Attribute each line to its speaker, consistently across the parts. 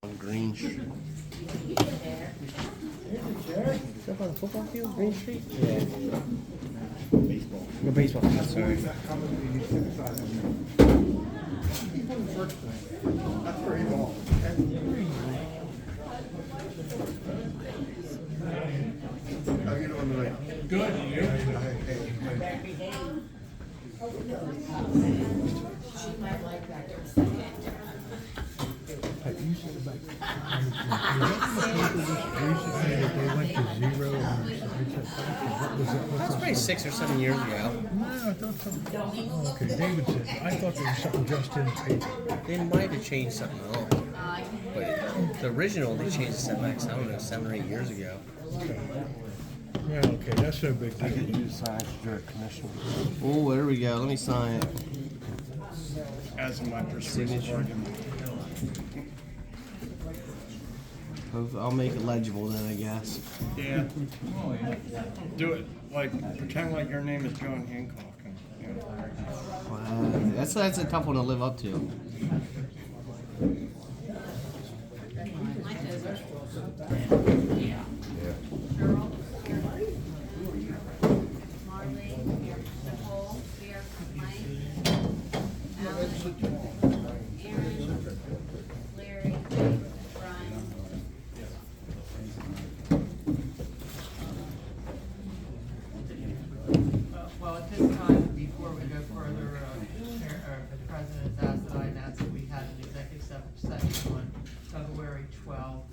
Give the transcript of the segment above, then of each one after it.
Speaker 1: On Green Street.
Speaker 2: Is up on the football field, Green Street?
Speaker 1: Yeah. Baseball.
Speaker 2: No baseball field, sorry.
Speaker 3: That's pretty long. How you doing tonight?
Speaker 4: Good, and you?
Speaker 5: You said about, you should say that they went to zero and it's at five. What was it?
Speaker 1: That's probably 6 or 7 years ago.
Speaker 5: No, I thought something. Oh, okay, David said, I thought there was something just in the paper.
Speaker 1: They might have changed something else. But the original, they changed the setbacks, I don't know, 7 or 8 years ago.
Speaker 5: Okay. Yeah, okay, that's no big
Speaker 1: I
Speaker 5: deal.
Speaker 1: could use sign for commission. Oh, there we go. Let me sign it.
Speaker 3: As my persuasive
Speaker 1: Signature.
Speaker 3: argument.
Speaker 1: I'll make it legible then, I guess.
Speaker 3: Yeah. Do it like pretend like your name is John Hancock. And, you know.
Speaker 1: Wow. That's a tough one to live up to.
Speaker 6: Marley, here. Nicole, here. Mike. Alan. Aaron. Larry. Brian.
Speaker 7: Well, at this time, before we go further, the President has asked that I announce that we had an executive session on February 12th.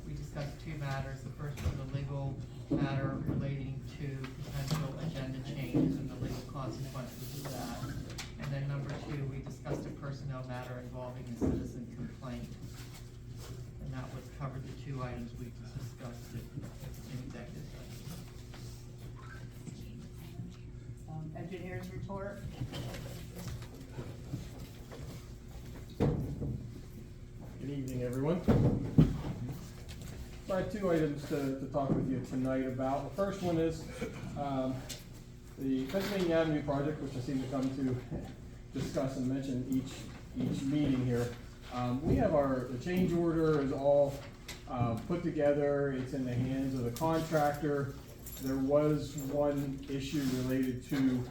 Speaker 7: We discussed two matters. The first was a legal matter relating to potential agenda changes and the legal consequences of that. And then number two, we discussed a personnel matter involving a citizen complaint. And that was covered the two items we discussed in executive session.
Speaker 6: Engineers report.
Speaker 4: Good evening, everyone. I have two items to talk with you tonight about. The first one is the Pennsylvania Avenue project, which I seem to come to discuss and mention each meeting here. We have the change order is all put together. It's in the hands of the contractor. There was one issue related to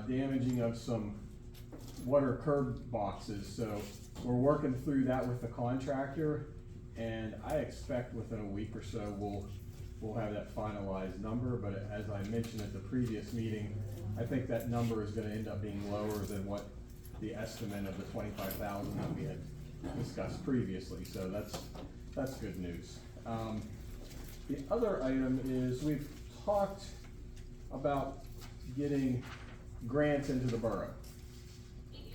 Speaker 4: damaging of some water curb boxes, so we're working through that with the contractor, and I expect within a week or so we'll have that finalized number. But as I mentioned at the previous meeting, I think that number is going to end up being lower than what the estimate of the 25,000 that we had discussed previously. So that's good news. The other item is we've talked about getting grants into the borough.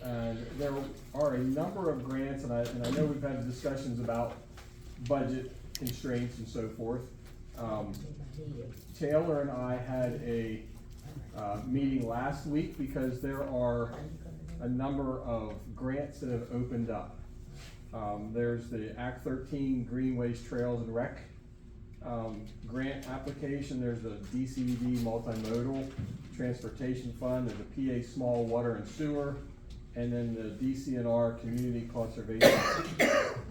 Speaker 4: And there are a number of grants, and I know we've had discussions about budget constraints and so forth. Taylor and I had a meeting last week because there are a number of grants that have opened up. There's the Act 13 Greenways, Trails and Rec grant application. There's the DCD Multimodal Transportation Fund. There's a PA Small Water and Sewer, and then the DCNR Community Conservation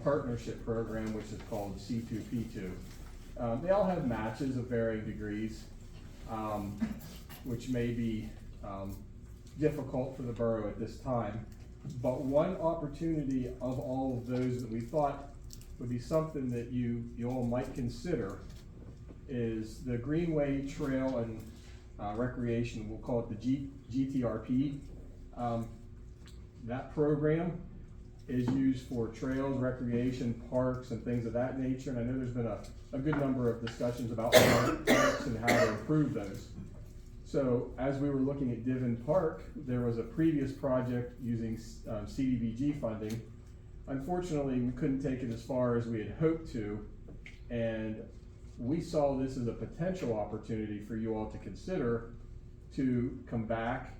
Speaker 4: Partnership Program, which is called C2P2. They all have matches of varying degrees, which may be difficult for the borough at this time. But one opportunity of all of those that we thought would be something that you all might consider is the Greenway Trail and Recreation. We'll call it the GTRP. That program is used for trails, recreation, parks, and things of that nature. And I know there's been a good number of discussions about parks and how to improve those. So as we were looking at Divon Park, there was a previous project using CDBG funding. Unfortunately, we couldn't take it as far as we had hoped to, and we saw this as a potential opportunity for you all to consider to come back.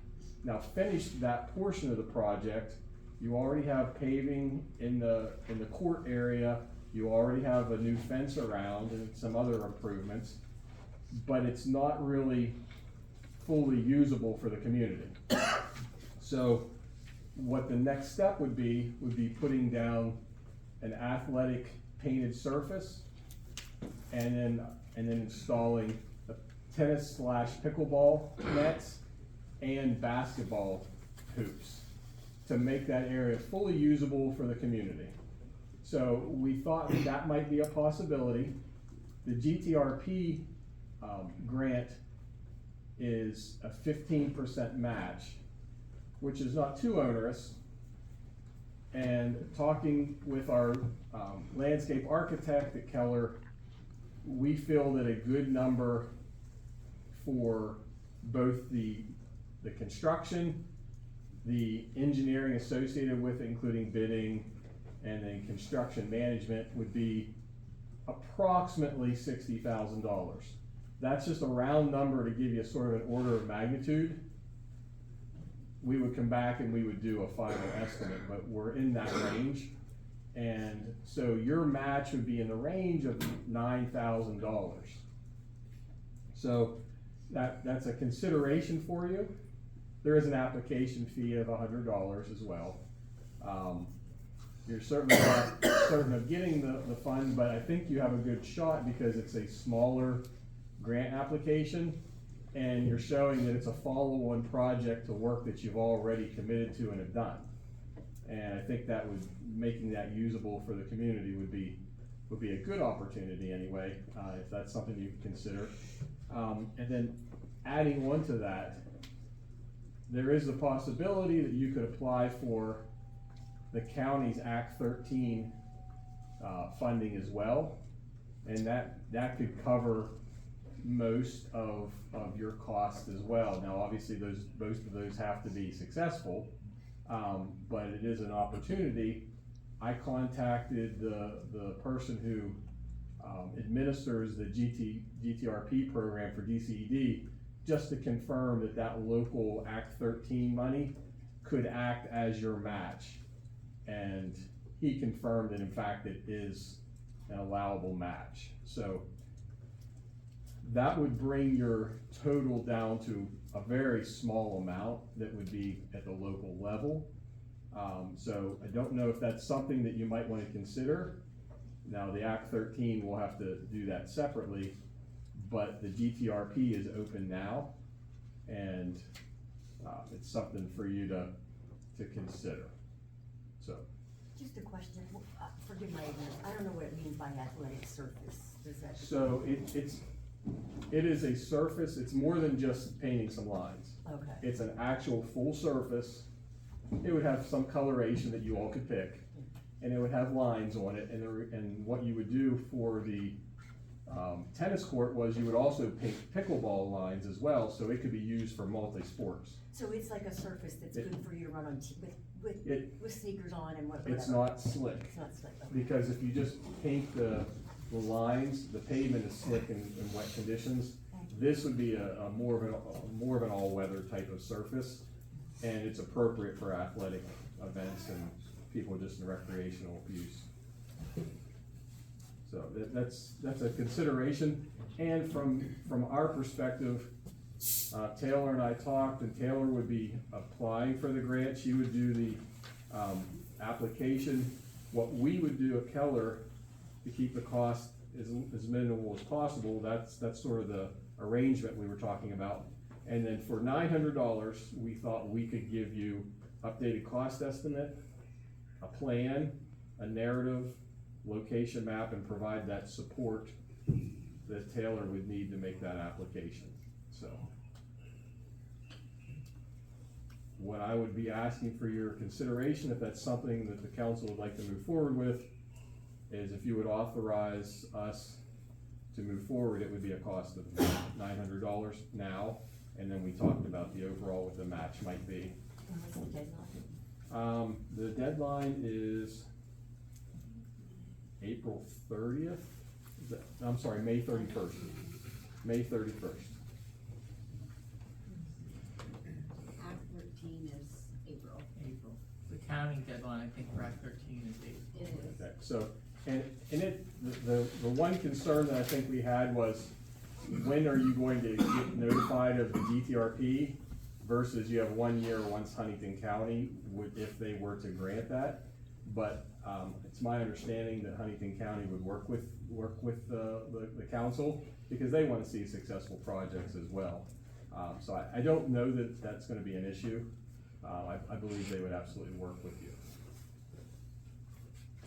Speaker 4: Now finish that portion of the project. You already have paving in the court area. You already have a new fence around and some other improvements, but it's not really fully usable for the community. So what the next step would be putting down an athletic painted surface, and then installing a tennis / pickleball nets and basketball hoops to make that area fully usable for the community. So we thought that might be a possibility. The GTRP grant is a 15% match, which is not too onerous. And talking with our landscape architect at Keller, we feel that a good number for both the construction, the engineering associated with it, including bidding, and then construction management, would be approximately $60,000. That's just a round number to give you sort of an order of magnitude. We would come back and we would do a final estimate, but we're in that range. And so your match would be in the range of $9,000. So that's a consideration for you. There is an application fee of $100 as well. You're certainly not certain of getting the funds, but I think you have a good shot because it's a smaller grant application, and you're showing that it's a follow-on project to work that you've already committed to and have done. And I think that would, making that usable for the community would be a good opportunity anyway, if that's something you consider. And then adding on to that, there is the possibility that you could apply for the county's Act 13 funding as well, and that could cover most of your costs as well. Now, obviously, both of those have to be successful, but it is an opportunity. I contacted the person who administers the GTRP program for DCED just to confirm that local Act 13 money could act as your match. And he confirmed that in fact it is an allowable match. So that would bring your total down to a very small amount that would be at the local level. So I don't know if that's something that you might want to consider. Now the Act 13 will have to do that separately, but the GTRP is open now, and it's something for you to consider. So.
Speaker 8: Just a question, forgive my ignorance, I don't know what it means by athletic surface, does that?
Speaker 4: So it is a surface, it's more than just painting some lines.
Speaker 8: Okay.
Speaker 4: It's an actual full surface. It would have some coloration that you all could pick, and it would have lines on it, and what you would do for the tennis court was you would also paint pickleball lines as well, so it could be used for multi-sports.
Speaker 8: So it's like a surface that's good for you to run on with sneakers on and whatever?
Speaker 4: It's not slick.
Speaker 8: It's not slick, okay.
Speaker 4: Because if you just paint the lines, the pavement is slick in wet conditions. This would be a more of an all-weather type of surface, and it's appropriate for athletic events and people just in recreational use. So that's a consideration. And from our perspective, Taylor and I talked, and Taylor would be applying for the grant. She would do the application. What we would do at Keller to keep the cost as minimal as possible, that's sort of the arrangement we were talking about. And then for $900, we thought we could give you updated cost estimate, a plan, a narrative, location map, and provide that support that Taylor would need to make that application. So what I would be asking for your consideration, if that's something that the council would like to move forward with, is if you would authorize us to move forward, it would be a cost of $900 now, and then we talked about the overall what the match might be.
Speaker 8: What's the deadline?
Speaker 4: The deadline is April 30th. I'm sorry, May 31st. May 31st.
Speaker 6: Act 13 is April.
Speaker 7: April. The counting deadline, I think, for Act 13 is April.
Speaker 6: It is.
Speaker 4: Okay, so, and the one concern that I think we had was, when are you going to get notified of the GTRP versus you have 1 year once Huntington County would, if they were to grant that. But, it's my understanding that Huntington County would work with the council, because they wanna see successful projects as well. So I don't know that that's gonna be an issue. I believe they would absolutely work with you.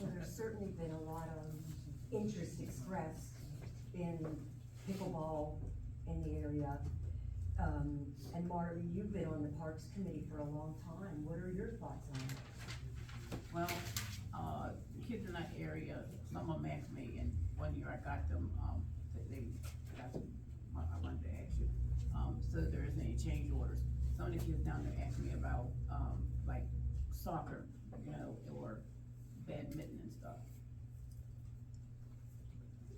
Speaker 8: Well, there's certainly been a lot of interest expressed in pickleball in the area. And Marty, you've been on the Parks Committee for a long time. What are your thoughts on it?
Speaker 9: Well, kids in that area, some of them asked me, and one year I got them, they got some, I wanted to ask you, so there isn't any change orders. Some of the kids down there asked me about, like soccer, you know, or badminton and stuff.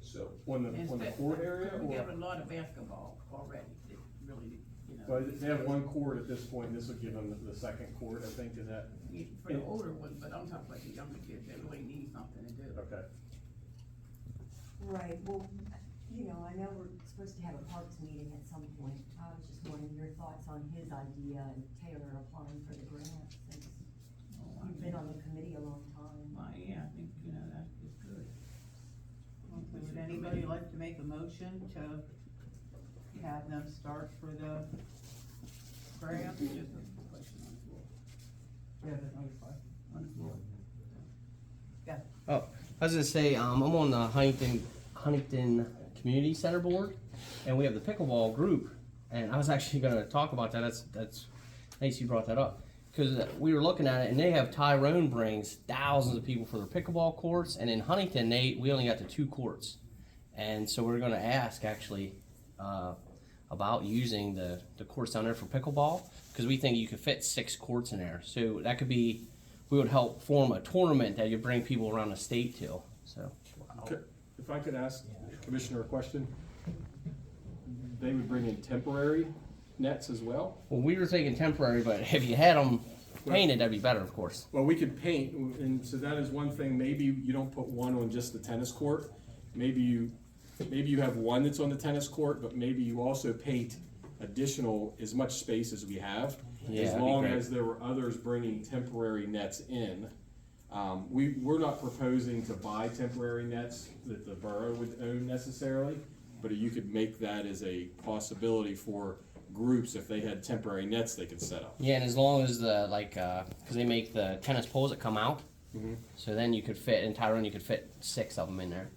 Speaker 4: So, on the
Speaker 9: Instead-
Speaker 4: court area,
Speaker 9: We
Speaker 4: or?
Speaker 9: have a lot of basketball already, that really, you know.
Speaker 4: Well, they have one court at this point, and this will give them the second court, I think, is that,
Speaker 9: For the older ones, but I'm talking about the younger kids that really need something to do.
Speaker 4: okay.
Speaker 8: Right, well, you know, I know we're supposed to have a Parks meeting at some point. I was just wondering your thoughts on his idea and Taylor applying for the grant, since you've been on the committee a long time.
Speaker 9: Well, yeah, I think, you know, that is good.
Speaker 7: Would anybody like to make a motion to have them start for the grant?
Speaker 9: Just a question on the floor.
Speaker 7: Yeah, there's no question.
Speaker 9: On the floor.
Speaker 1: Oh, I was gonna say, I'm on the Huntington Community Center Board, and we have the pickleball group, and I was actually gonna talk about that. That's nice you brought that up, because we were looking at it, and they have Tyrone brings thousands of people for their pickleball courts, and in Huntington, we only got the 2 courts, and so we're gonna ask actually about using the courts down there for pickleball, because we think you could fit 6 courts in there. So that could be, we would help form a tournament that you bring people around the state to. So
Speaker 4: Okay, if I could ask Commissioner a question, they would bring in temporary nets as well?
Speaker 1: well, we were thinking temporary, but if you had them painted, that'd be better, of course.
Speaker 4: Well, we could paint, and so that is one thing, maybe you don't put one on just the tennis court. Maybe you have one that's on the tennis court, but maybe you also paint additional, as much space as we have.
Speaker 1: Yeah,
Speaker 4: As
Speaker 1: that'd be
Speaker 4: long
Speaker 1: great.
Speaker 4: as there were others bringing temporary nets in. We're not proposing to buy temporary nets that the borough would own necessarily, but you could make that as a possibility for groups, if they had temporary nets they could set up.
Speaker 1: Yeah, and as long as the because they make the tennis poles that come out, so then you could fit in Tyrone, you could fit 6 of them in there.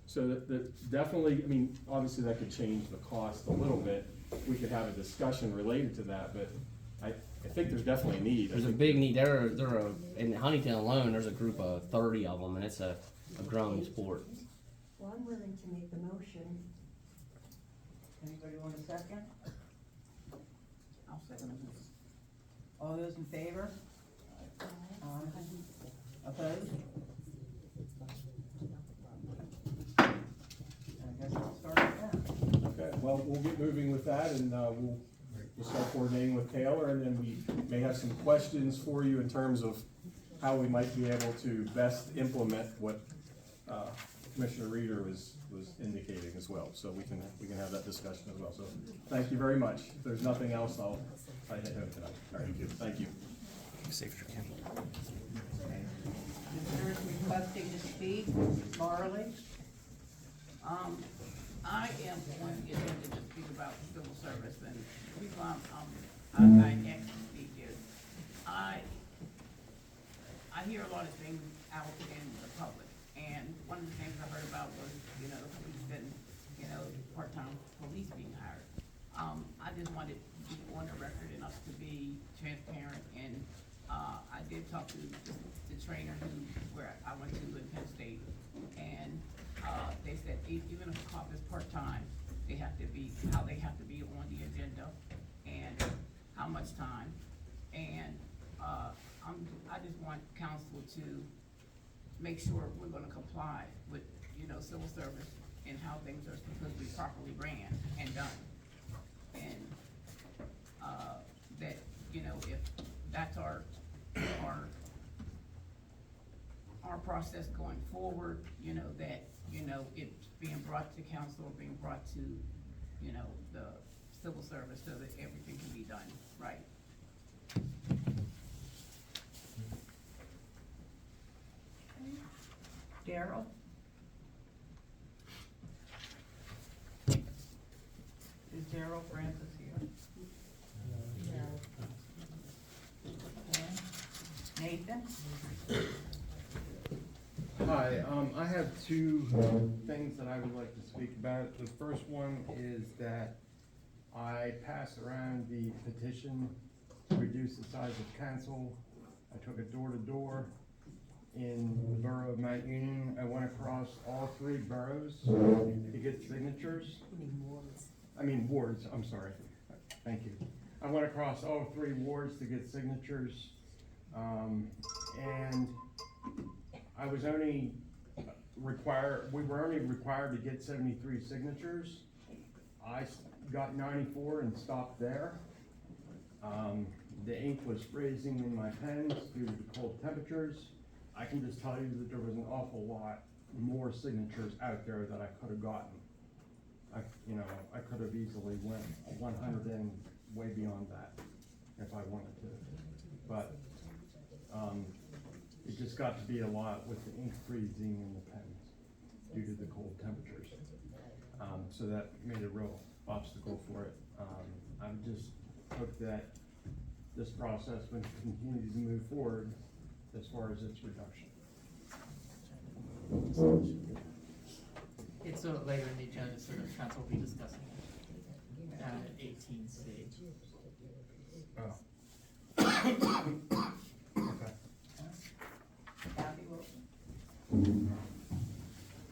Speaker 4: So that definitely, I mean, obviously that could change the cost a little bit. We could have a discussion related to that, but I think there's definitely a need. I
Speaker 1: There's a
Speaker 4: think-
Speaker 1: big need. In Huntington alone, there's a group of 30 of them, and it's a growing sport.
Speaker 8: Well, I'm willing to make the motion.
Speaker 7: Anybody want a second?
Speaker 9: I'll second it.
Speaker 7: All those in favor? Opposed? I guess I'll start with that.
Speaker 4: Okay, well, we'll get moving with that, and we'll start coordinating with Taylor, and then we may have some questions for you in terms of how we might be able to best implement what Commissioner Reeder was indicating as well. So we can have that discussion as well. So thank you very much. If there's nothing else, I'll head home tonight. All right, thank you.
Speaker 7: Visitors requesting to speak, Marley?
Speaker 9: I am going to get into to speak about civil service, and the reason I asked to speak is, I hear a lot of things out in the public, and one of the things I heard about was, you know, police and, you know, part-time police being hired. I just wanted to be on the record and us to be transparent, and, I did talk to the trainer where I went to in Penn State, and, they said even if a cop is part-time, they have to be on the agenda, and how much time, and, I just want council to make sure we're gonna comply with, you know, civil service and how things are supposed to be properly ran and done. And, that, you know, if that's our process going forward, you know, that, you know, it's being brought to council, or being brought to, you know, the civil service, so that everything can be done right. Daryl? Is Daryl Francis here? Okay. Nathan?
Speaker 3: Hi, I have two things that I would like to speak about. The first one is that I passed around the petition to reduce the size of council. I took it door to door in the borough of Mount Union. I went across all three boroughs to get signatures. Wards, I'm sorry. Thank you. I went across all three wards to get signatures. And I was only we were only required to get 73 signatures. I got 94 and stopped there. The ink was freezing in my pens due to the cold temperatures. I can just tell you that there was an awful lot more signatures out there that I could have gotten. I could have easily went 100 and way beyond that if I wanted to. But it just got to be a lot with the ink freezing in the pens due to the cold temperatures. So that made a real obstacle for it. I just hope that this process would continue to move forward as far as its reduction.
Speaker 7: It's sort of later in the agenda, so the council will be discussing it down at 18C.
Speaker 3: Oh. Okay.
Speaker 9: Kathy Wilson?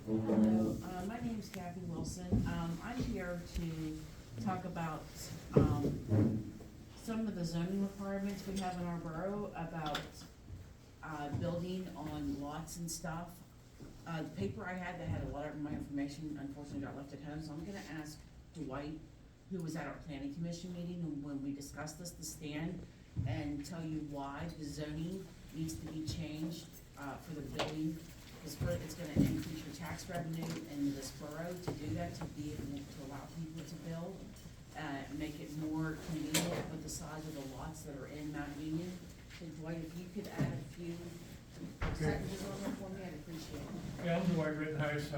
Speaker 6: Hello, my name is Kathy Wilson. I'm here to talk about, some of the zoning requirements we have in our borough about, building on lots and stuff. The paper I had that had a lot of my information unfortunately got left at home, so I'm gonna ask Dwight, who was at our planning commission meeting when we discussed this, to stand and tell you why the zoning needs to be changed, for the building. Because it's gonna increase your tax revenue in this borough to do that, to be able to allow people to build, make it more convenient with the size of the lots that are in Mount Union. So Dwight, if you could add a few sentences on that for me, I'd appreciate it.
Speaker 5: Yeah, I'm Dwight Rittenhouse.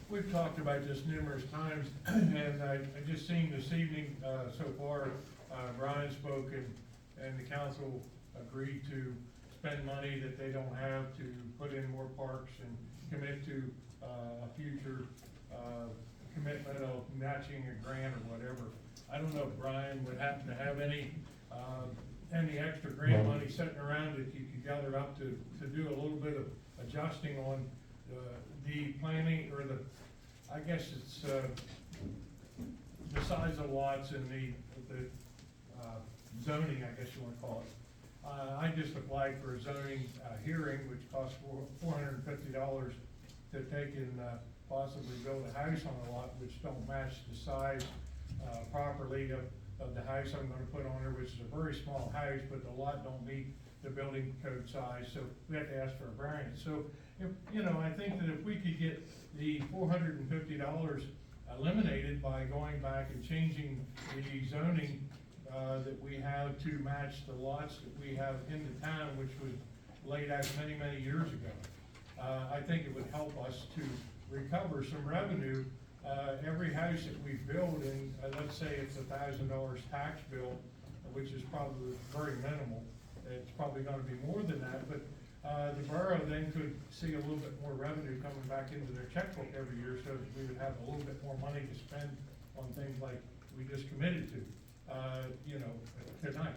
Speaker 5: We've talked about this numerous times, and I just seen this evening, so far, Brian spoke and the council agreed to spend money that they don't have to put in more parks and commit to a future commitment of matching a grant or whatever. I don't know if Brian would happen to have any extra grant money sitting around that you could gather up to do a little bit of adjusting on the planning, or I guess it's the size of lots and the zoning, I guess you wanna call it. I just applied for a zoning hearing, which costs $450 to take and possibly build a house on a lot which don't match the size properly of the house I'm gonna put on there, which is a very small house, but the lot don't meet the building code size, so we have to ask for a variance. So, if, I think that if we could get the $450 eliminated by going back and changing the zoning that we have to match the lots that we have in the town, which was laid out many, many years ago. I think it would help us to recover some revenue. Every house that we build in, let's say it's $1,000 tax bill, which is probably very minimal. It's probably gonna be more than that, but the borough then could see a little bit more revenue coming back into their checkbook every year, so that we would have a little bit more money to spend on things like we just committed to, tonight.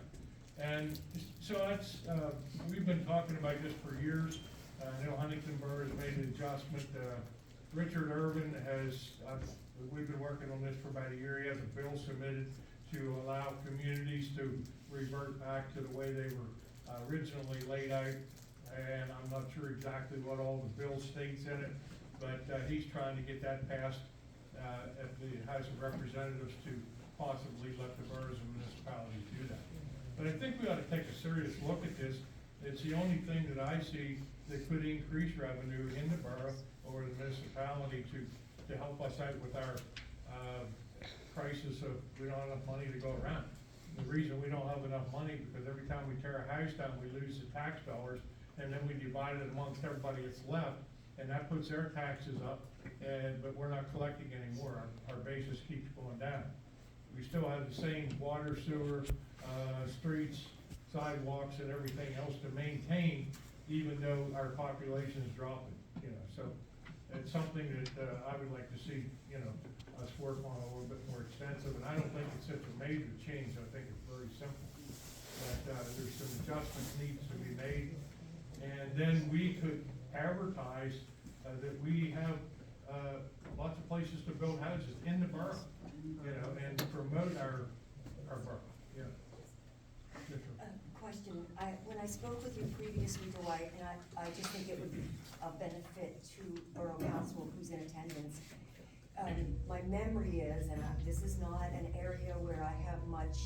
Speaker 5: And so that's, we've been talking about this for years. I know Huntington Borough has made an adjustment. Richard Irvin has, we've been working on this for about a year. He has a bill submitted to allow communities to revert back to the way they were originally laid out. And I'm not sure exactly what all the bill states in it, but he's trying to get that passed at the House of Representatives to possibly let the boroughs and municipalities do that. But I think we ought to take a serious look at this. It's the only thing that I see that could increase revenue in the borough or the municipality to help us out with our crisis of we don't have enough money to go around. The reason we don't have enough money because every time we tear a house down, we lose the tax dollars, and then we divide it amongst everybody that's left, and that puts their taxes up, but we're not collecting anymore, our basis keeps going down. We still have the same water, sewer, streets, sidewalks, and everything else to maintain, even though our population is dropping, so it's something that, I would like to see, us work on a little bit more extensive, and I don't think it's such a major change, I think it's very simple. That, there's some adjustments needs to be made, and then we could advertise, that we have, lots of places to build houses in the borough, and promote our borough, yeah. Yes, sir.
Speaker 8: Question, when I spoke with you previously, Dwight, and I just think it would be a benefit to Borough Council who's in attendance. My memory is, and this is not an area where I have much,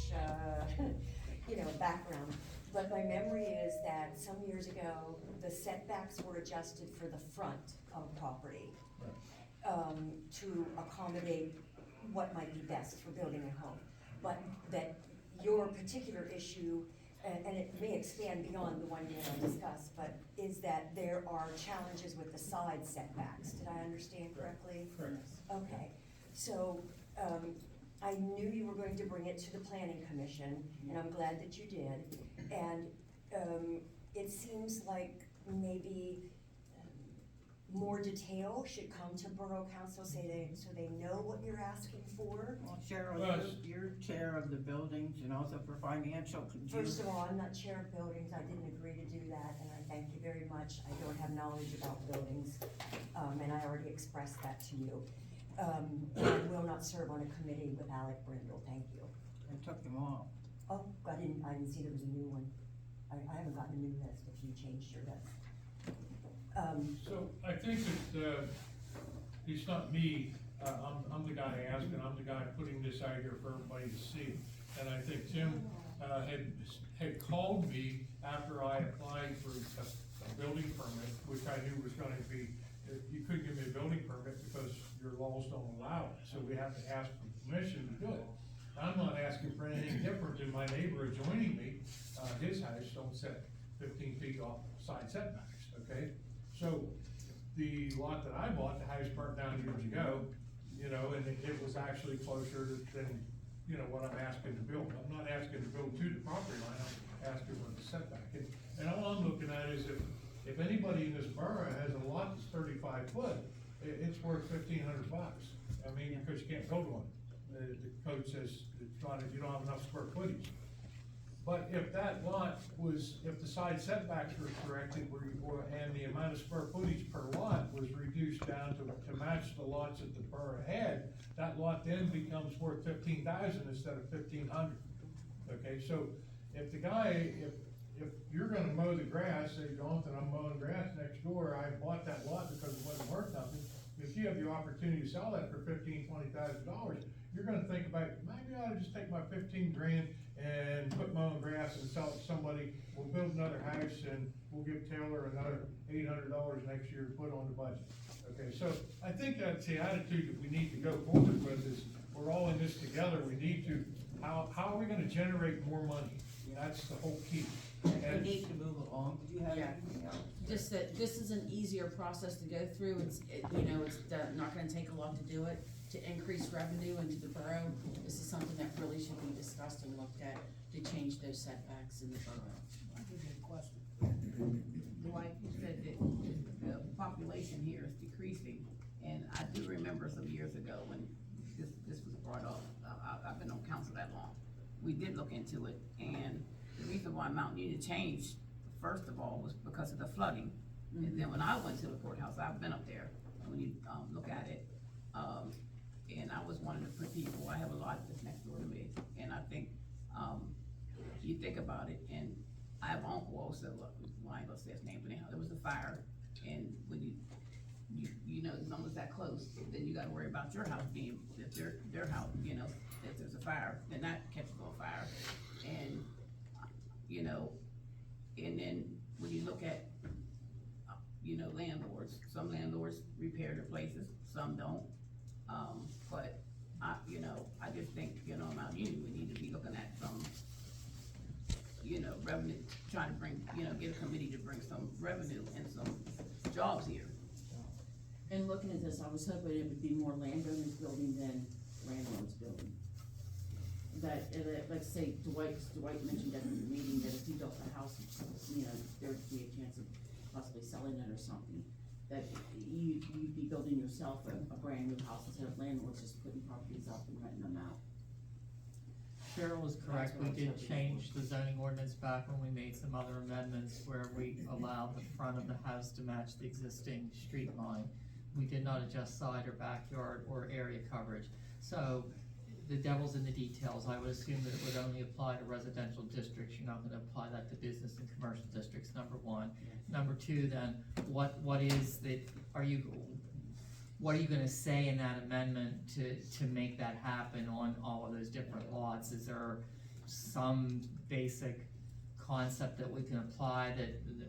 Speaker 8: background, but my memory is that some years ago, the setbacks were adjusted for the front of property, to accommodate what might be best for building a home. But that your particular issue, and it may expand beyond the one you're gonna discuss, but is that there are challenges with the side setbacks. Did I understand correctly?
Speaker 5: Correct.
Speaker 8: Okay, so, I knew you were going to bring it to the planning commission, and I'm glad that you did. And, it seems like maybe more detail should come to Borough Council, so they know what you're asking for.
Speaker 10: Well, Cheryl,
Speaker 5: Well,
Speaker 10: you're chair of the buildings and also for financial. Could you-
Speaker 8: First of all, I'm not chair of buildings, I didn't agree to do that, and I thank you very much. I don't have knowledge about buildings, and I already expressed that to you. I will not serve on a committee with Alec Brindle, thank you.
Speaker 10: I took them all.
Speaker 8: Oh, I didn't see there was a new one. I haven't gotten a new list if you changed your list.
Speaker 5: So I think that, it's not me, I'm the guy asking, I'm the guy putting this out here for everybody to see. And I think Tim, had called me after I applied for a building permit, which I knew was gonna be, you couldn't give me a building permit because your laws don't allow it, so we have to ask for permission to do it. I'm not asking for anything different than my neighbor adjoining me, his house don't set 15 feet off side setbacks, okay? So, the lot that I bought, the house burnt down years ago, and it was actually closer than, what I'm asking to build. I'm not asking to build to the property line, I'm asking for the setback. And all I'm looking at is if anybody in this borough has a lot that's 35 foot, it's worth $1,500. I mean, because you can't build one. The code says it's not, you don't have enough square footage. But if that lot was, if the side setbacks were corrected, and the amount of square footage per lot was reduced down to match the lots that the borough had, that lot then becomes worth 15,000 instead of 1,500. Okay, so if the guy, if you're gonna mow the grass, say, Jonathan, I'm mowing grass next door, I bought that lot because it wasn't worth nothing. If you have the opportunity to sell that for $15,000, $20,000, you're gonna think about, maybe I ought to just take my 15 grand and put mowing grass and sell it to somebody. We'll build another house and we'll give Taylor another $800 next year to put on the budget. Okay, so I think that's the attitude that we need to go forward with is, we're all in this together, we need to, how are we gonna generate more money? That's the whole key.
Speaker 10: We
Speaker 5: And
Speaker 10: need to move along. Did you have
Speaker 6: Yeah.
Speaker 10: anything else?
Speaker 6: Just that this is an easier process to go through, it's not gonna take a lot to do it, to increase revenue into the borough. This is something that really should be discussed and looked at to change those setbacks in the borough.
Speaker 9: I have a question. Dwight, you said that the population here is decreasing, and I do remember some years ago when this was brought up, I've been on council that long. We did look into it, and the reason why Mount Union changed, first of all, was because of the flooding. And then when I went to the courthouse, I've been up there, when you, look at it, and I was one of the people, I have a lot that's next door to me, and I think, you think about it, and I have an uncle also, well, I ain't gonna say his name, but anyhow, there was a fire, and when you know, as long as that close, then you gotta worry about your house being, if their house, if there's a fire, then that catches on fire, and, and then when you look at, landlords, some landlords repair their places, some don't, but I just think, Mount Union, we need to be looking at some, revenue, trying to bring, get a committee to bring some revenue and some jobs here.
Speaker 6: And looking at this, I was hoping it would be more landowners building than landlords building. That, like say Dwight mentioned at the meeting that if you built a house, you know, there'd be a chance of possibly selling it or something. That you'd be building yourself a brand new house instead of landlords just putting properties up and renting them out.
Speaker 7: Cheryl was correct, we did change the zoning ordinance back when we made some other amendments where we allowed the front of the house to match the existing street line. We did not adjust side or backyard or area coverage. So the devil's in the details. I would assume that it would only apply to residential districts. You're not gonna apply that to business and commercial districts, number one. Number two, then, what are you gonna say in that amendment to make that happen on all of those different lots? Is there some basic concept that we can apply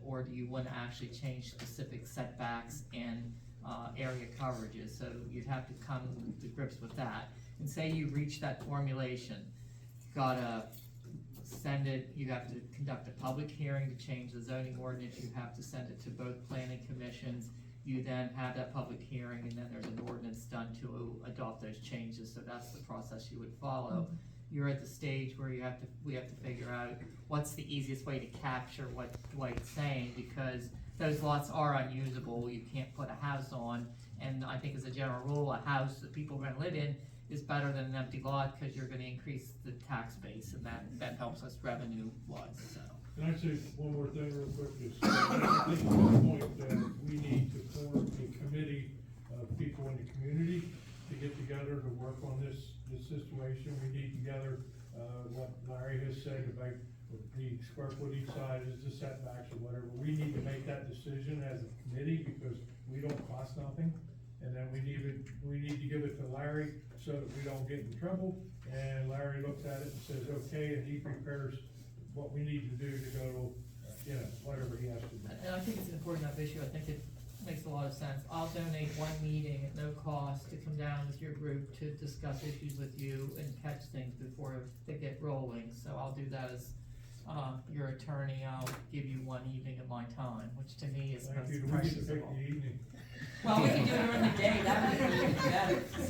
Speaker 7: or do you wanna actually change specific setbacks and area coverages? So you'd have to come to grips with that. And say you reach that formulation, you gotta send it, you have to conduct a public hearing to change the zoning ordinance, you have to send it to both planning commissions, you then have that public hearing, and then there's an ordinance done to adopt those changes, so that's the process you would follow. You're at the stage where we have to figure out what's the easiest way to capture what Dwight's saying, because those lots are unusable, you can't put a house on, and I think as a general rule, a house that people are gonna live in is better than an empty lot, cause you're gonna increase the tax base, and that helps us revenue wise, so.
Speaker 5: Can I say one more thing real quick, is, I think at this point, we need to form a committee of people in the community to get together to work on this situation. We need together, what Larry has said about the square foot each side is the setbacks or whatever. We need to make that decision as a committee, because we don't cost nothing. And then we need to give it to Larry so that we don't get in trouble. And Larry looks at it and says, okay, and he prepares what we need to do to go, whatever he has to do.
Speaker 7: And I think it's an important enough issue, I think it makes a lot of sense. I'll donate one meeting at no cost to come down with your group to discuss issues with you and catch things before they get rolling. So I'll do that as, your attorney. I'll give you one evening of my time, which to me is
Speaker 5: Thank you.
Speaker 7: most
Speaker 5: Do we get
Speaker 7: precious
Speaker 5: to
Speaker 7: of
Speaker 5: pick
Speaker 7: all.
Speaker 5: the evening?
Speaker 6: Well, we can do it during the day, that would be even better, so.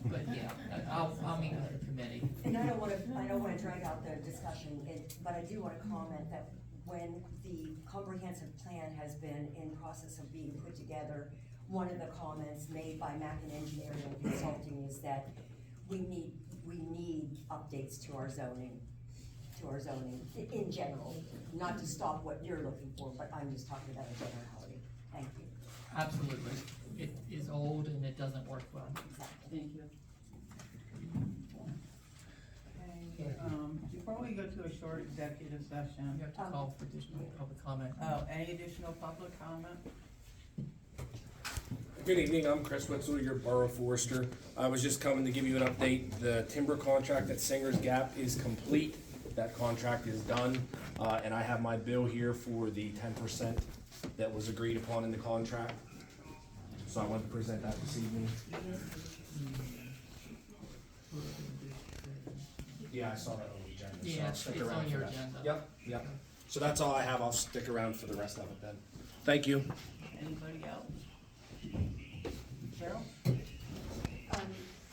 Speaker 7: But yeah, I'll meet with the committee.
Speaker 8: And I don't wanna drag out the discussion, but I do wanna comment that when the comprehensive plan has been in process of being put together, one of the comments made by Mackin Engineering and Consulting is that we need updates to our zoning in general, not to stop what you're looking for, but I'm just talking about a generality. Thank you.
Speaker 7: Absolutely. It is old and it doesn't work well.
Speaker 6: Thank you.
Speaker 10: Okay, before we go to a short executive
Speaker 7: You
Speaker 10: session,
Speaker 7: have to call for additional public comment.
Speaker 10: any additional public comment?
Speaker 11: Good evening, I'm Chris Witzel, your Borough Forester. I was just coming to give you an update. The timber contract at Singer's Gap is complete. That contract is done, and I have my bill here for the 10% that was agreed upon in the contract. So I wanted to present that this evening. Yeah, I saw that on the agenda, so
Speaker 7: Yeah,
Speaker 11: I'll stick
Speaker 7: it's
Speaker 11: around
Speaker 7: on
Speaker 11: for
Speaker 7: your
Speaker 11: that.
Speaker 7: agenda.
Speaker 11: Yep. So that's all I have. I'll stick around for the rest of it then. Thank you.
Speaker 10: Anybody else? Cheryl?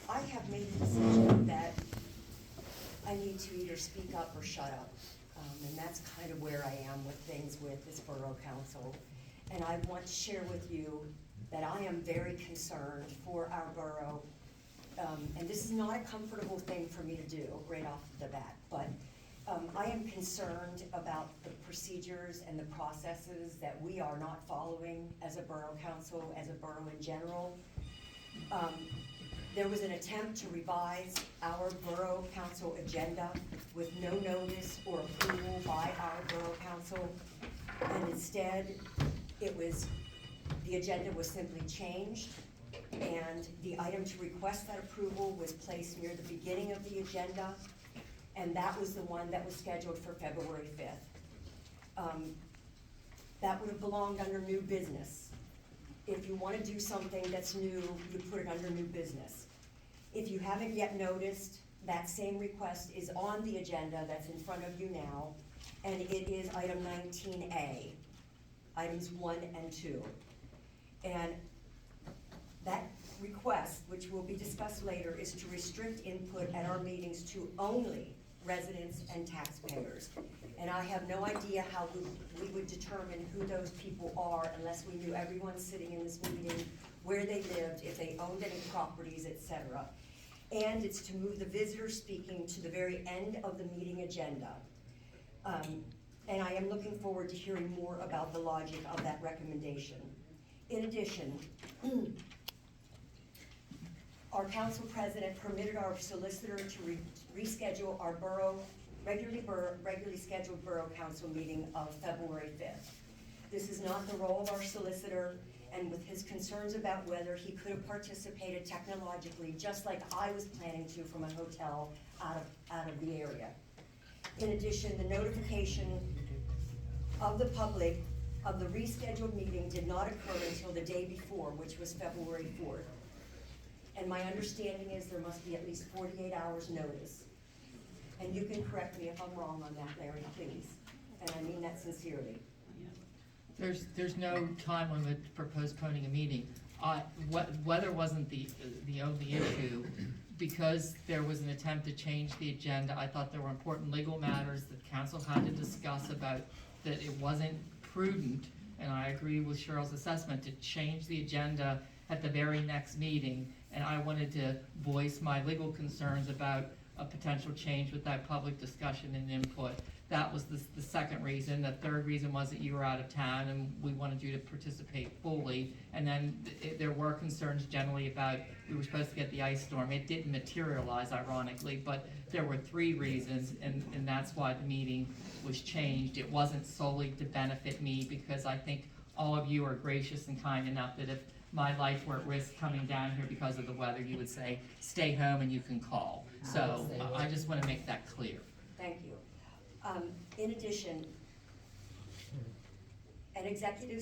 Speaker 8: I have made the decision that I need to either speak up or shut up. And that's kind of where I am with things with this Borough Council. And I want to share with you that I am very concerned for our borough. And this is not a comfortable thing for me to do right off the bat, but I am concerned about the procedures and the processes that we are not following as a Borough Council, as a borough in general. There was an attempt to revise our Borough Council agenda with no notice or approval by our Borough Council. And instead, the agenda was simply changed, and the item to request that approval was placed near the beginning of the agenda, and that was the one that was scheduled for February 5th. That would have belonged under new business. If you want to do something that's new, you put it under new business. If you haven't yet noticed, that same request is on the agenda that's in front of you now, and it is item 19A, items 1 and 2. And that request, which will be discussed later, is to restrict input at our meetings to only residents and taxpayers. And I have no idea how we would determine who those people are unless we knew everyone sitting in this meeting, where they lived, if they owned any properties, etc. And it's to move the visitor speaking to the very end of the meeting agenda. And I am looking forward to hearing more about the logic of that recommendation. In addition, our council president permitted our solicitor to reschedule our regularly scheduled borough council meeting of February 5th. This is not the role of our solicitor, and with his concerns about whether he could have participated technologically, just like I was planning to from a hotel out of the area. In addition, the notification of the public of the rescheduled meeting did not occur until the day before, which was February 4th. And my understanding is there must be at least 48 hours notice. And you can correct me if I'm wrong on that, Larry, please. And I mean that sincerely.
Speaker 7: There's no time limit for postponing a meeting. Weather wasn't the only issue. Because there was an attempt to change the agenda, I thought there were important legal matters that council had to discuss about that it wasn't prudent, and I agree with Cheryl's assessment, to change the agenda at the very next meeting. And I wanted to voice my legal concerns about a potential change without public discussion and input. That was the second reason. The third reason was that you were out of town and we wanted you to participate fully. And then there were concerns generally about, we were supposed to get the ice storm. It didn't materialize, ironically, but there were three reasons, and that's why the meeting was changed. It wasn't solely to benefit me, because I think all of you are gracious and kind enough that if my life were at risk coming down here because of the weather, you would say, stay home and you can call. So I just want to make that clear.
Speaker 8: Thank you. In addition, an executive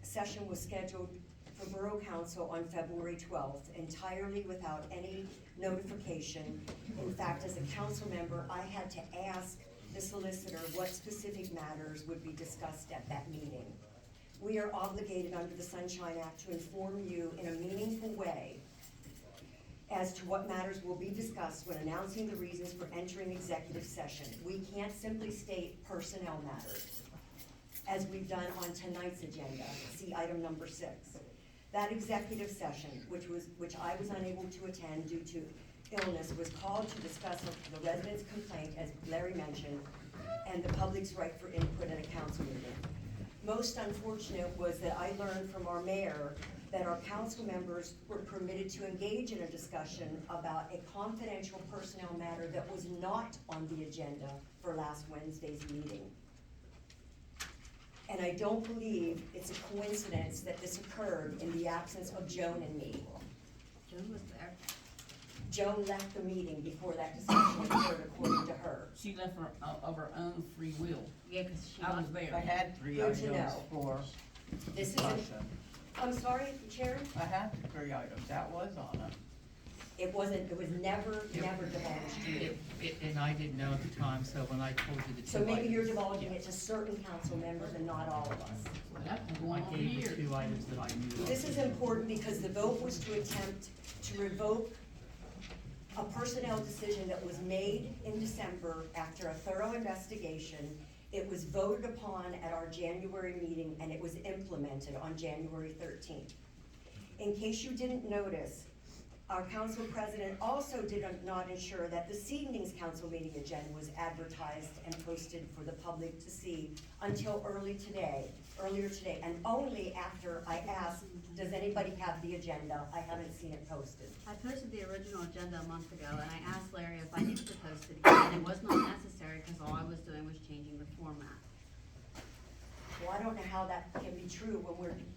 Speaker 8: session was scheduled for Borough Council on February 12th, entirely without any notification. In fact, as a council member, I had to ask the solicitor what specific matters would be discussed at that meeting. We are obligated under the Sunshine Act to inform you in a meaningful way as to what matters will be discussed when announcing the reasons for entering executive session. We can't simply state personnel matters, as we've done on tonight's agenda. See item number 6. That executive session, which I was unable to attend due to illness, was called to discuss the residents' complaint, as Larry mentioned, and the public's right for input at a council meeting. Most unfortunate was that I learned from our mayor that our council members were permitted to engage in a discussion about a confidential personnel matter that was not on the agenda for last Wednesday's meeting. And I don't believe it's a coincidence that this occurred in the absence of Joan and me.
Speaker 9: Joan was there.
Speaker 8: Joan left the meeting before that discussion occurred, according to her.
Speaker 9: She left of her own free will.
Speaker 10: Yeah, cause she
Speaker 9: I was
Speaker 10: left,
Speaker 9: there.
Speaker 10: I had 3
Speaker 8: Good to
Speaker 10: items
Speaker 8: know.
Speaker 10: for
Speaker 8: This is,
Speaker 10: discussion.
Speaker 8: I'm sorry, Chair?
Speaker 10: I had the 3 items, that was on it.
Speaker 8: It was never divulged to you.
Speaker 7: And I didn't know at the time, so when I told you the two
Speaker 8: So maybe you're
Speaker 7: items,
Speaker 8: divulging it to certain council members and not all of us.
Speaker 9: Well, that's been
Speaker 7: I
Speaker 9: going on
Speaker 7: gave
Speaker 9: years.
Speaker 7: the 2 items that I knew of.
Speaker 8: This is important because the vote was to attempt to revoke a personnel decision that was made in December after a thorough investigation. It was voted upon at our January meeting and it was implemented on January 13th. In case you didn't notice, our council president also did not ensure that this evening's council meeting agenda was advertised and posted for the public to see until earlier today, and only after I asked, does anybody have the agenda? I haven't seen it posted.
Speaker 12: I posted the original agenda a month ago, and I asked Larry if I needed to post it again, and it was not necessary, because all I was doing was changing the format.
Speaker 8: Well, I don't know how that can be true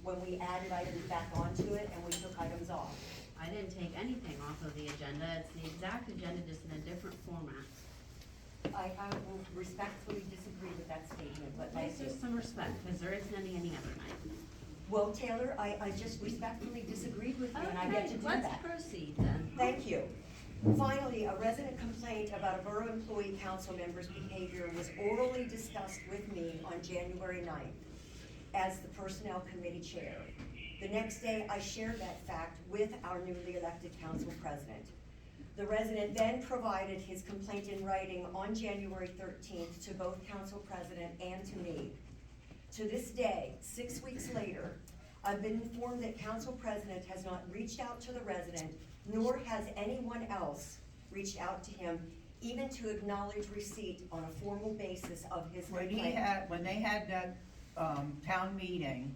Speaker 8: when we added items back onto it and we took items off.
Speaker 12: I didn't take anything off of the agenda, it's the exact agenda, just in a different format.
Speaker 8: I will respectfully disagree with that statement, but
Speaker 12: Please
Speaker 8: thank you.
Speaker 12: just some respect, because there isn't any other night.
Speaker 8: Well, Taylor, I just respectfully disagreed with you and I get to do
Speaker 12: Okay,
Speaker 8: that.
Speaker 12: let's proceed then.
Speaker 8: Thank you. Finally, a resident complaint about a borough employee council member's behavior was orally discussed with me on January 9th as the personnel committee chair. The next day, I shared that fact with our newly elected council president. The resident then provided his complaint in writing on January 13th to both council president and to me. To this day, 6 weeks later, I've been informed that council president has not reached out to the resident, nor has anyone else reached out to him, even to acknowledge receipt on a formal basis of his complaint.
Speaker 10: When they had that, town meeting,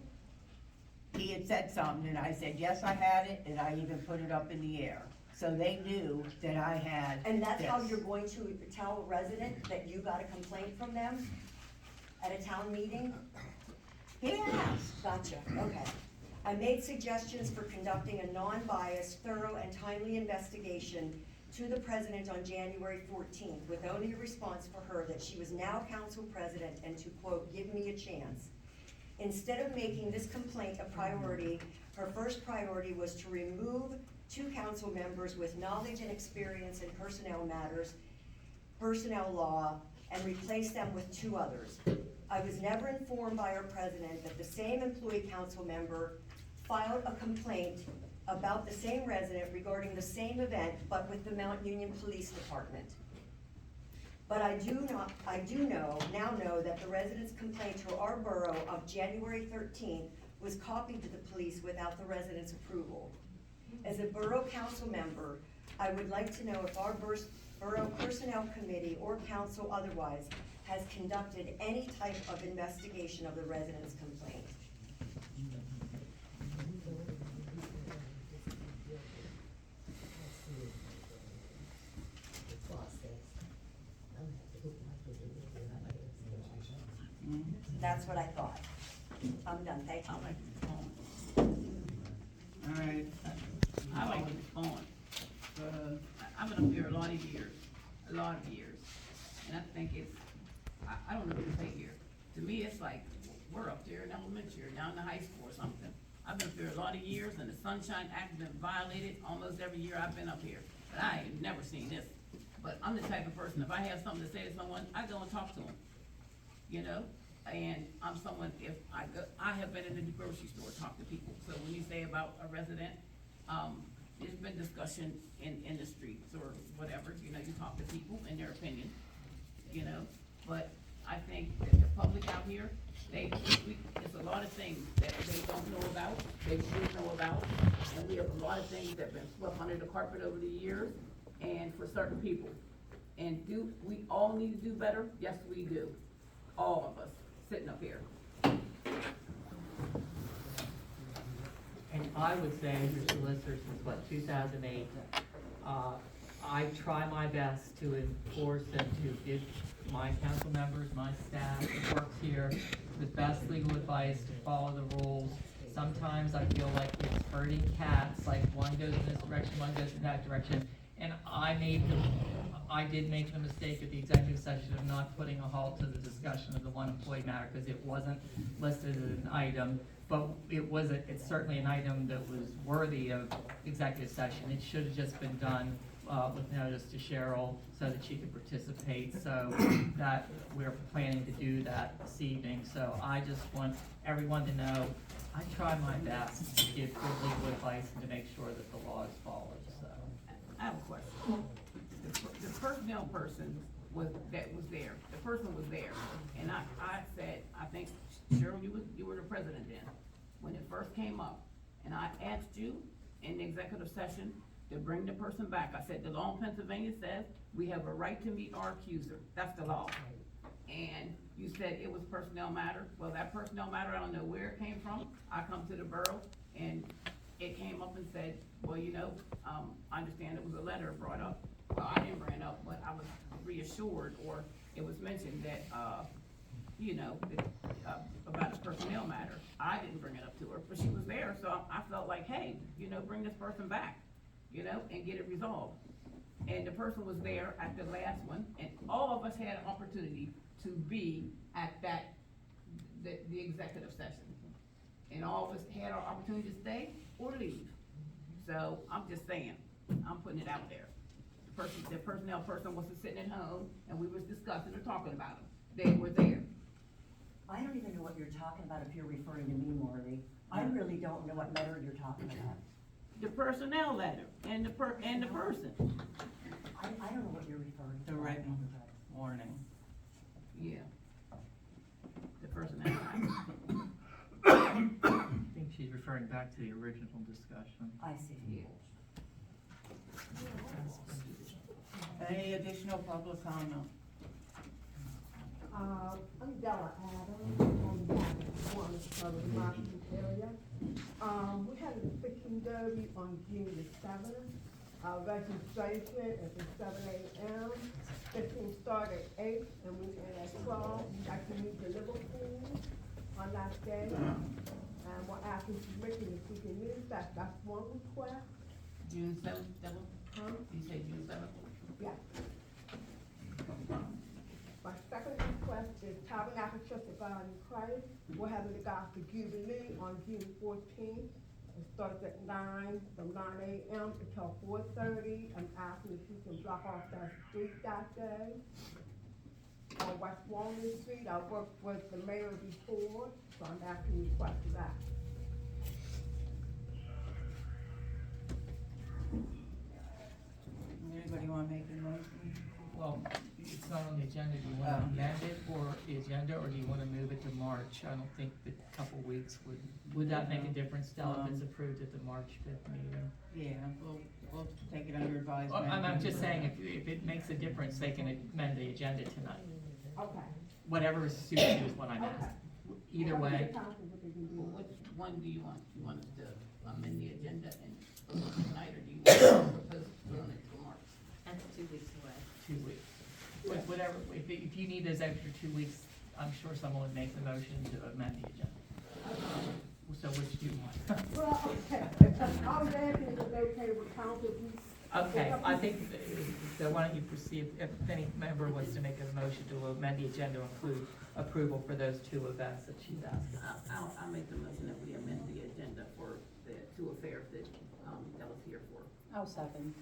Speaker 10: he had said something, and I said, yes, I had it, and I even put it up in the air. So they knew that I had
Speaker 8: And that's how
Speaker 10: this.
Speaker 8: you're going to tell a resident that you got a complaint from them at a town meeting?
Speaker 10: He asked.
Speaker 8: Gotcha, okay. I made suggestions for conducting a non-biased, thorough, and timely investigation to the president on January 14th, with only a response for her that she was now council president and to, quote, give me a chance. Instead of making this complaint a priority, her first priority was to remove 2 council members with knowledge and experience in personnel matters, personnel law, and replace them with 2 others. I was never informed by our president that the same employee council member filed a complaint about the same resident regarding the same event, but with the Mount Union Police Department. But I now know that the resident's complaint to our borough of January 13th was copied to the police without the resident's approval. As a borough council member, I would like to know if our borough personnel committee or council otherwise has conducted any type of investigation of the resident's complaint. That's what I thought. I'm done, thank you.
Speaker 9: I like to respond.
Speaker 10: All right.
Speaker 9: I like to respond. I've been up here a lot of years, and I think it's, I don't know what to say here. To me, it's like, we're up there in elementary, or down to high school or something. I've been up here a lot of years, and the Sunshine Act has been violated almost every year I've been up here. But I ain't never seen this. But I'm the type of person, if I have something to say to someone, I go and talk to them, you know? And I'm someone, if I go, I have been in the grocery store, talk to people. So when you say about a resident, there's been discussion in the streets or whatever, you know, you talk to people and their opinion, you know? But I think that the public out here, it's a lot of things that they don't know about, they should know about. And we have a lot of things that have been swept under the carpet over the years and for certain people. And do we all need to do better? Yes, we do. All of us sitting up here.
Speaker 7: And I would say, as your solicitor since what, 2008, I try my best to enforce and to give my council members, my staff that works here, the best legal advice to follow the rules. Sometimes I feel like it's herding cats, like one goes in this direction, one goes in that direction. And I did make the mistake at the executive session of not putting a halt to the discussion of the one employee matter, because it wasn't listed as an item, but it's certainly an item that was worthy of executive session. It should have just been done, with notice to Cheryl so that she could participate, so that we're planning to do that this evening. So I just want everyone to know, I try my best to give good legal advice and to make sure that the law is followed, so.
Speaker 9: I have a question. The personnel person was there, the person was there, and I said, I think, Cheryl, you were the president then, when it first came up, and I asked you in the executive session to bring the person back. I said, the law in Pennsylvania says we have a right to meet our accuser, that's the law. And you said it was personnel matter. Well, that personnel matter, I don't know where it came from. I come to the borough and it came up and said, well, you know, I understand it was a letter brought up. Well, I didn't bring it up, but I was reassured, or it was mentioned that, you know, about the personnel matter. I didn't bring it up to her, but she was there, so I felt like, hey, you know, bring this person back, you know, and get it resolved. And the person was there at the last one, and all of us had an opportunity to be at that, the executive session. And all of us had our opportunity to stay or leave. So I'm just saying, I'm putting it out there. The personnel person wasn't sitting at home and we was discussing or talking about them. They were there.
Speaker 8: I don't even know what you're talking about if you're referring to me, Marty. I really don't know what letter you're talking about.
Speaker 9: The personnel letter and the person.
Speaker 8: I don't know what you're referring to.
Speaker 10: The written warning.
Speaker 9: Yeah. The personnel letter.
Speaker 2: I think she's referring back to the original discussion.
Speaker 8: I see.
Speaker 10: Any additional public comment?
Speaker 13: I'm Della Adams, on behalf of Warren Southern Market area. We had a fishing derby on June the 7th. Registration is at 7 a.m. Fishing started at 8 and we end at 12. We actually need to deliver food on that day. And we're asking permission if we can use that. That's one request.
Speaker 9: June 7th, Devil?
Speaker 13: Huh?
Speaker 9: You say June 7th?
Speaker 13: Yeah. My second request is Tabernacle Church of God in Christ. We're having the Gospel Jubilee on June 14th. It starts at 9, from 9 a.m. until 4:30. I'm asking if you can block off that street that day. On West Walnut Street, I worked with the mayor before, so I'm asking you request for that.
Speaker 10: Anybody wanna make a motion?
Speaker 2: Well, it's not on the agenda. Do you wanna
Speaker 10: Oh.
Speaker 2: amend it for the agenda, or do you wanna move it to March? I don't think the couple weeks would that make a difference, Stella, if it's approved at the March 5th meeting?
Speaker 10: Yeah, we'll take it under advisement.
Speaker 2: Well, I'm just saying, if it makes a difference, they can amend the agenda tonight.
Speaker 13: Okay.
Speaker 2: Whatever suits you is what I'm asking. Either way,
Speaker 9: Well, which one do you want? You want us to amend the agenda and tonight, or do you want to postpone it till March?
Speaker 12: That's 2 weeks away.
Speaker 2: 2 weeks. Whatever, if you need those extra 2 weeks, I'm sure someone would make the motion to amend the agenda. So which do you want?
Speaker 13: Well, okay. I was asking if it's okay with council.
Speaker 2: Okay, I think, so why don't you proceed, if any member wants to make a motion to amend the agenda to include approval for those 2 events that she's asked.
Speaker 9: I'll make the motion that we amend the agenda for the 2 affairs that, that was here for.
Speaker 10: I'll second.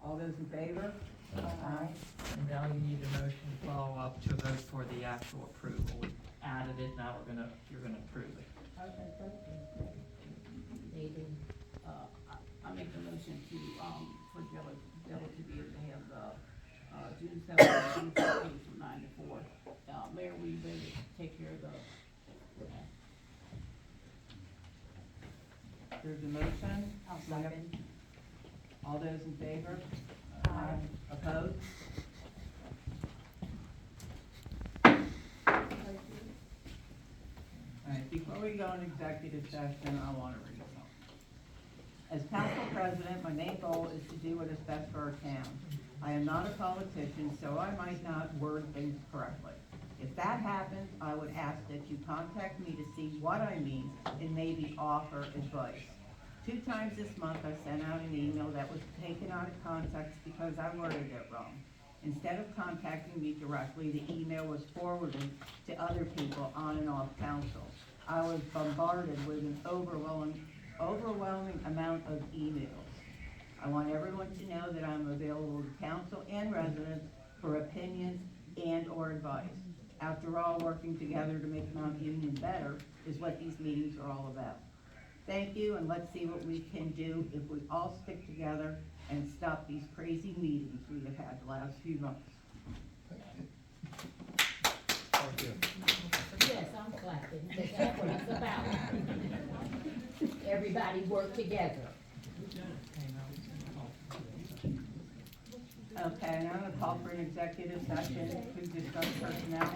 Speaker 10: All those in favor? Aye.
Speaker 2: And now you need a motion to follow up to vote for the actual approval. We added it, now you're gonna approve it.
Speaker 13: Okay, thank you.
Speaker 9: I make the motion to, for Della to be able to have the, June 7th, June 14th from 9 to 4. Mayor, will you be able to take care of the,
Speaker 10: There's a motion.
Speaker 8: I'll second.
Speaker 10: All those in favor? Aye. Opposed? All right, before we go in executive session, I want to read something. As council president, my main goal is to do what is best for our town. I am not a politician, so I might not word things correctly. If that happens, I would ask that you contact me to see what I mean and maybe offer advice. 2 times this month, I sent out an email that was taken out of context because I worded it wrong. Instead of contacting me directly, the email was forwarded to other people on and off council. I was bombarded with an overwhelming amount of emails. I want everyone to know that I'm available to council and residents for opinions and/or advice. After all, working together to make Mount Union better is what these meetings are all about. Thank you, and let's see what we can do if we all stick together and stop these crazy meetings we have had the last few months.
Speaker 14: Yes, I'm clapping, because that's what it's about. Everybody work together.
Speaker 10: Okay, now I'm gonna call for an executive session to discuss personnel.